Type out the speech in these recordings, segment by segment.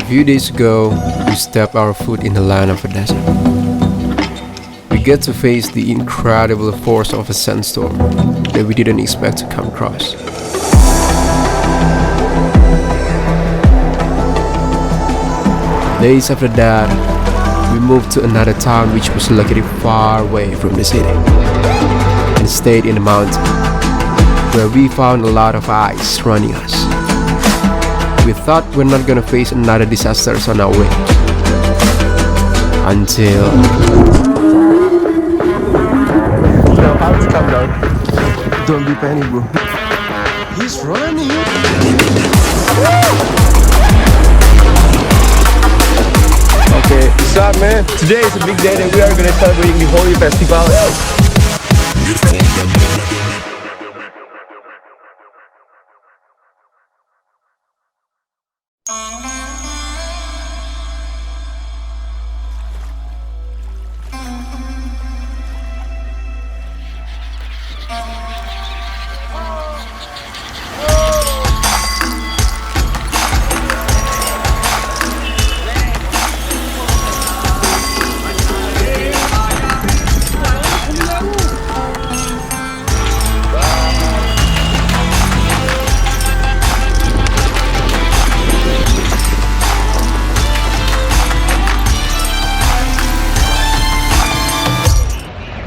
few days ago, we stepped our foot in the land of a desert. We get to face the incredible force of a sandstorm that we didn't expect to come across. Days after that, we moved to another town which was located far away from the city and stayed in the mountain, where we found a lot of ice surrounding us. We thought we're not gonna face another disaster on our way. Until... Now, how to come down? Don't be panic, bro. He's running! Okay, what's up, man? Today is a big day that we are gonna celebrating the Holi Festival.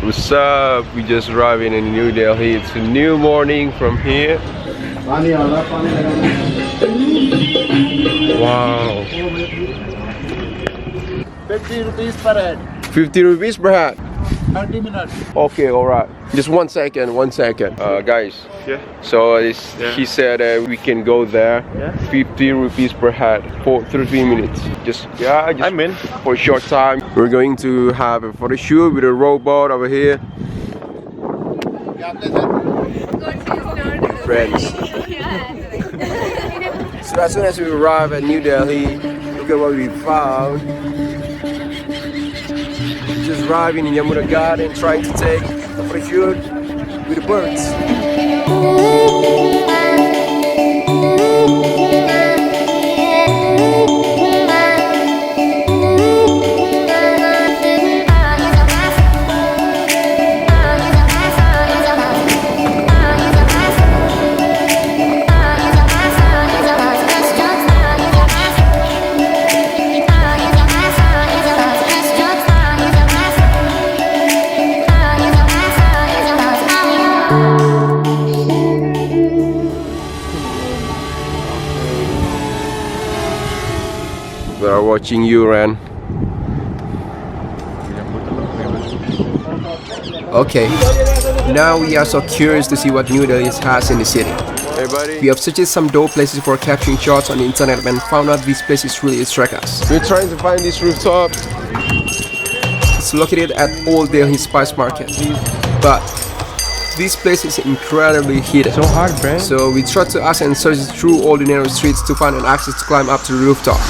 What's up? We just arrived in New Delhi. It's a new morning from here. Wow. 50 rupees per head. 50 rupees per head. 30 minutes. Okay, alright. Just 1 second, 1 second. Guys. Yeah. So he said we can go there. Yeah. 50 rupees per head for 30 minutes. Just I'm in. For a short time. We're going to have a photo shoot with a robot over here. Friends. So as soon as we arrive at New Delhi, look at what we found. Just arriving in Yamuna Garden, trying to take a photo shoot with the birds. We are watching you, Ran. Okay, now we are so curious to see what New Delhi has in the city. Hey buddy. We have searched some dope places for capturing shots on the internet and found out these places really attract us. We're trying to find this rooftop. It's located at Old Delhi Spice Market, but this place is incredibly hidden. So hard, man. So we tried to ask and search through all the narrow streets to find an access to climb up to the rooftop.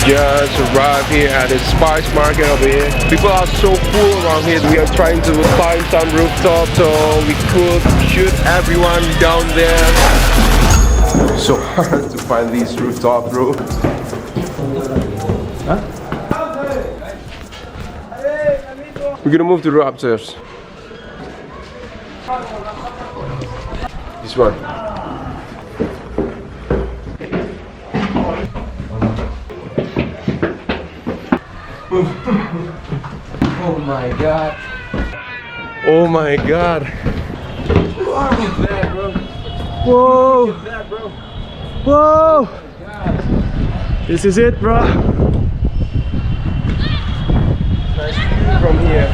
Just arrived here at the spice market over here. People are so full around here. We are trying to find some rooftop so we could shoot everyone down there. So hard to find this rooftop, bro. Huh? We're gonna move to the upstairs. This one. Oh my god. Oh my god. Look at that, bro. Whoa. Look at that, bro. Whoa. This is it, bro. Nice view from here.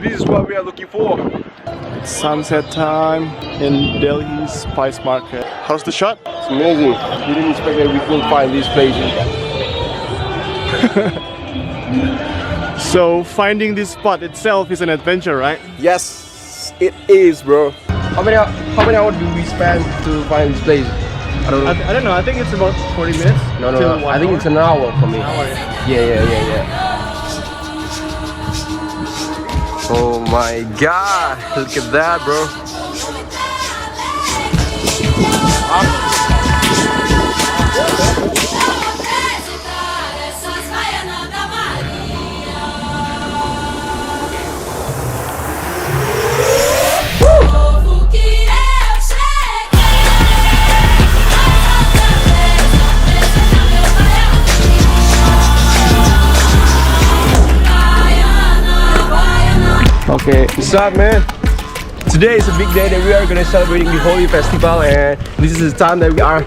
This is what we are looking for. It's sunset time in Delhi's Spice Market. How's the shot? It's amazing. We didn't expect that we could find this place. So finding this spot itself is an adventure, right? Yes, it is, bro. How many hours do we spend to find this place? I don't know. I don't know. I think it's about 40 minutes. No. till I think it's an hour for me. hour. Yeah. Oh my god, look at that, bro. What's up, man? Today is a big day that we are gonna celebrating the Holi Festival, and this is the time that we are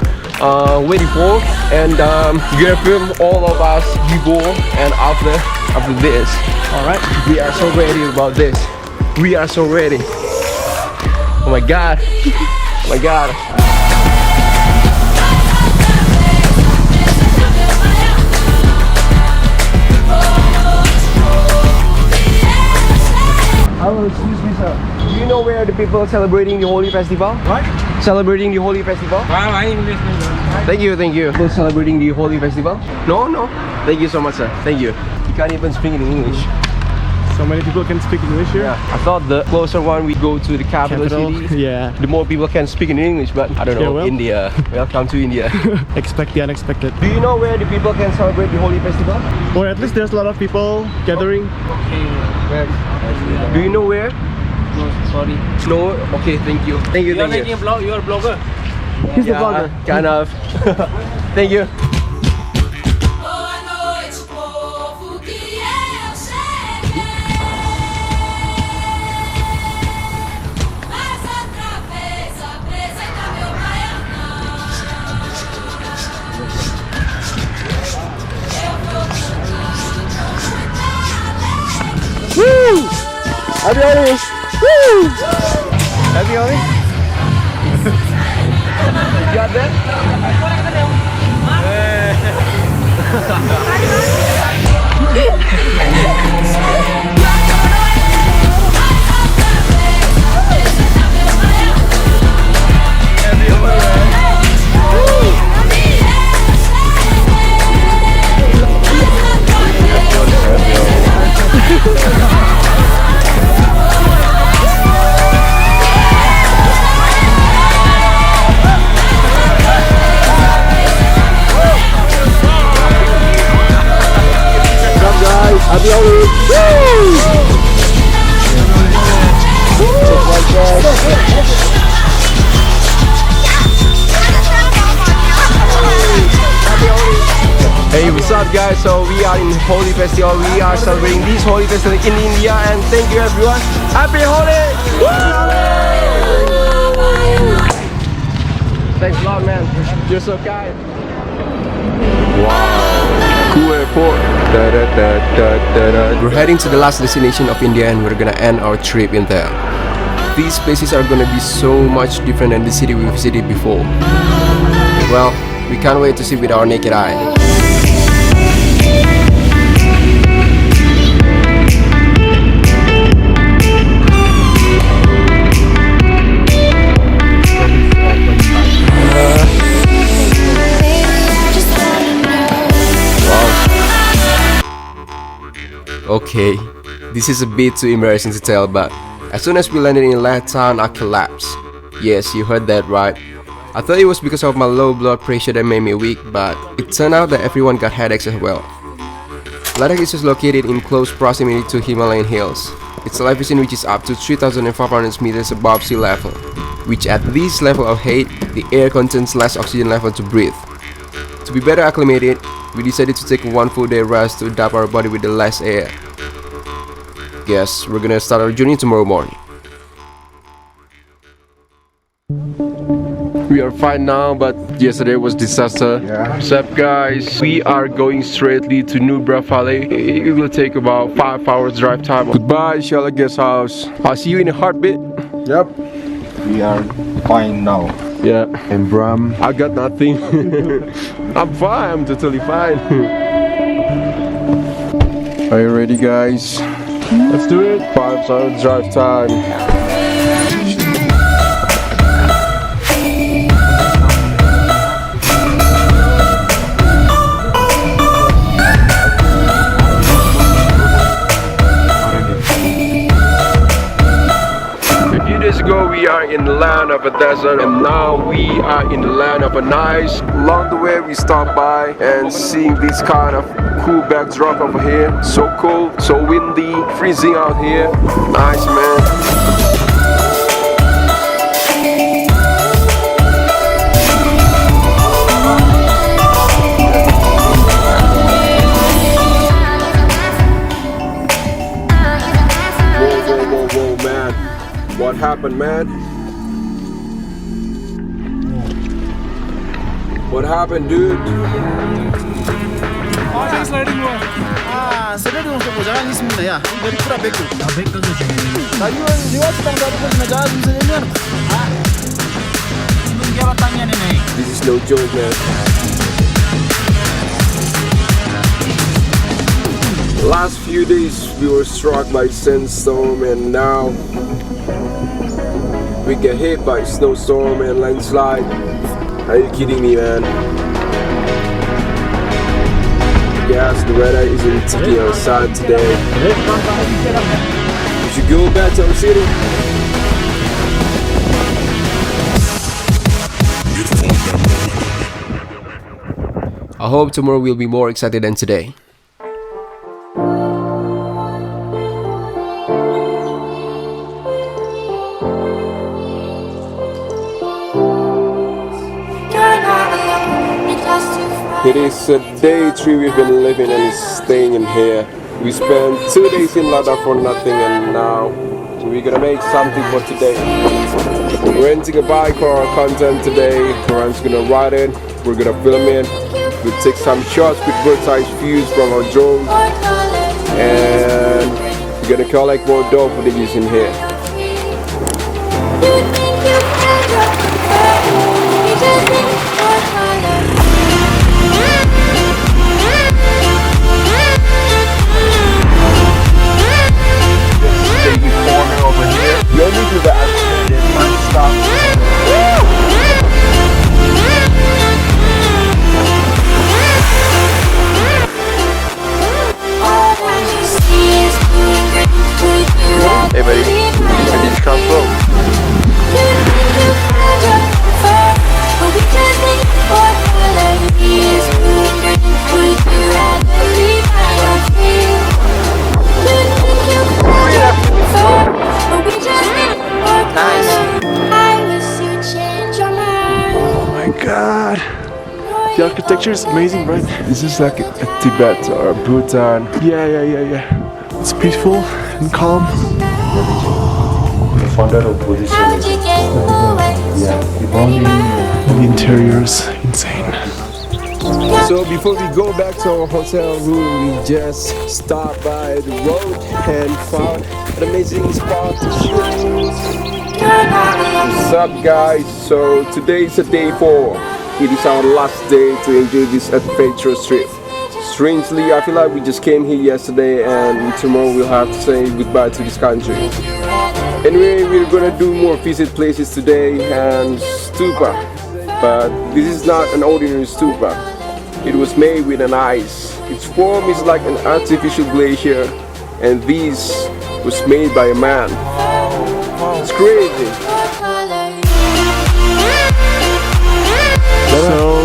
waiting for. And we're gonna film all of us before and after this. All right, we are so ready about this. We are so ready. Oh my god! Oh my god! Hello, excuse me, sir. Do you know where the people celebrating the Holi Festival? What? Celebrating the Holi Festival? Thank you, thank you. People celebrating the Holi Festival? No, no. Thank you so much, sir. Thank you. You can't even speak in English. So many people can speak English here. Yeah. I thought the closer one we go to the capital city, yeah, the more people can speak in English, but I don't know. Yeah, well. India. Welcome to India. Expect the unexpected. Do you know where the people can celebrate the Holi Festival? Or at least there's a lot of people gathering. Where? Do you know where? No, sorry. No? Okay, thank you. Thank you, You are thank making you. a blog, you are a blogger. He's the vlogger. Kind of. Thank you. Boa noite, povo, que eu cheguei. Mais outra vez apresenta meu Baiana. Eu vou cantar. Woo! Happy Holi! Woo! Happy Holi! You got that? Happy Holi! Hey, what's up guys? So we are in Holi Festival. We are celebrating this Holi Festival in India, and thank you everyone. Happy Holi! Thanks a lot, man. You're so kind. Wow, cool airport. We're heading to the last destination of India, and we're gonna end our trip in there. These places are gonna be so much different than the city we've visited before. Well, we can't wait to see with our naked eye. Okay, this is a bit too embarrassing to tell, but as soon as we landed in Ladakh, I collapsed. Yes, you heard that right. I thought it was because of my low blood pressure that made me weak, but it turned out that everyone got headaches as well. Ladakh is just located in close proximity to Himalayan hills. Its elevation reaches up to 3,500 meters above sea level, which at this level of height, the air contains less oxygen level to breathe. To be better acclimated, we decided to take one full day rest to adapt our body with the less air. Guess we're gonna start our journey tomorrow morning. We are fine now, but yesterday was disaster. Yeah. What's up guys? We are going straightly to Nubra Valley. It will take about 5 hours drive time. Goodbye, Shallou guest house. I'll see you in a heartbeat. Yep. We are fine now. Yeah. And Bram, I got nothing. I'm fine, I'm totally fine. are you ready, guys? Let's do it. 5 hours drive time. Ago we are in the land of a desert, and now we are in the land of a nice. Along the way we stopped by and seeing this kind of cool backdrop over here. So cold, so windy, freezing out here. Nice, man. happened, man? What happened, dude? Sebenarnya untuk jalan ini sebenarnya ya, dari pura beku. Beku tu je. Kayu dia sedang dapat pun jalan sebenarnya. Dia bertanya ni. This is no joke, man. Last few days we were struck by sandstorm and now we get hit by snowstorm and landslide. Are you kidding me, man? Yes, the weather isn't taking our side today. We should go back to our city. I hope tomorrow will be more excited than today. It is a day 3 we've been living and staying in here. We spent 2 days in Ladakh for nothing and now we're gonna make something for today. We're renting a bike for our content today. Karan's gonna ride it, we're gonna film it. We'll take some shots with bird's eye views from our drone. And we're gonna collect more dough for the use in here. You only do that and then one stop. Hey buddy, where did you come from? God, the architecture is amazing, right? This is like a Tibet or Bhutan. Yeah. It's peaceful and calm. The founder of Buddhism is And the interior is insane. So before we go back to our hotel room, we just stopped by the road and found an amazing spot to shoot. What's up, guys? So today is day 4. It is our last day to enjoy this adventurous trip. Strangely, I feel like we just came here yesterday and tomorrow we'll have to say goodbye to this country. Anyway, we're gonna do more visit places today and stupa. But this is not an ordinary stupa. It was made with an ice. Its form is like an artificial glacier and this was made by a man. It's crazy. So,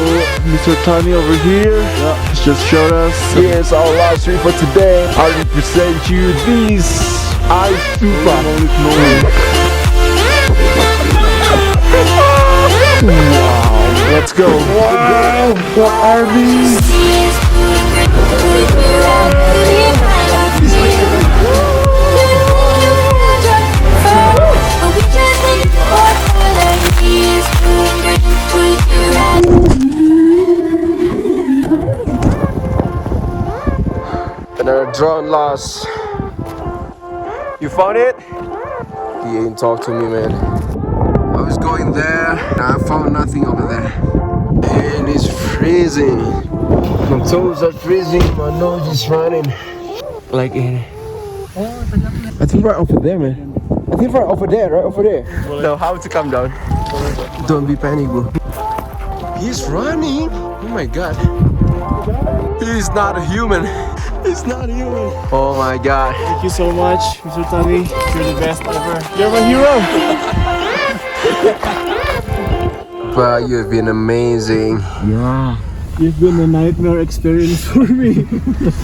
Mr. Tani over here has just showed us. Here's our last trip for today. I will present you this ice stupa. Wow, let's go. Wow, what are these? Another drone lost. You found it? He ain't talk to me, man. I was going there and I found nothing over there. And it's freezing. My toes are freezing, my nose is running. Like in. I think right over there, man. I think right over there, right over there. No, how to come down? Don't be panic, bro. He's running. Oh my god. He's not a human. He's not human. Oh my god. Thank you so much, Mr. Tani. You're the best ever. You're my hero. But you've been amazing. Yeah. You've been a nightmare experience for me.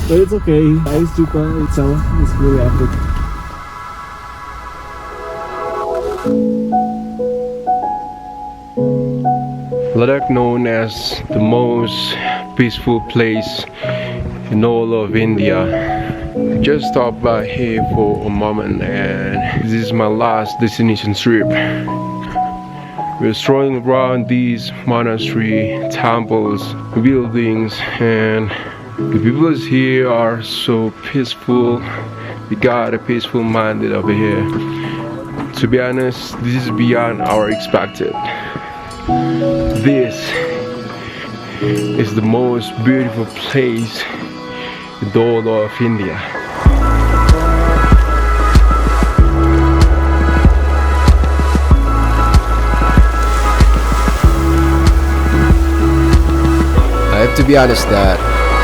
But it's okay. Ice stupa itself is really epic. Ladakh known as the most peaceful place in all of India. Just stopped by here for a moment, and this is my last destination trip. We're strolling around these monastery, temples, buildings, and the people here are so peaceful. We got a peaceful minded over here. To be honest, this is beyond our expected. This is the most beautiful place in the whole of India. I have to be honest that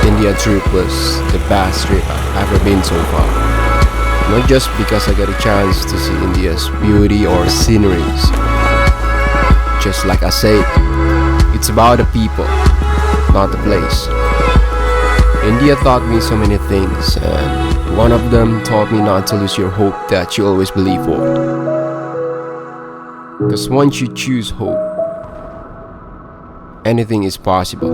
India trip was the best trip I've ever been so far. Not just because I got a chance to see India's beauty or sceneries. Just like I said, it's about the people, not the place. India taught me so many things, and one of them taught me not to lose your hope that you always believe for. Because once you choose hope, anything is possible.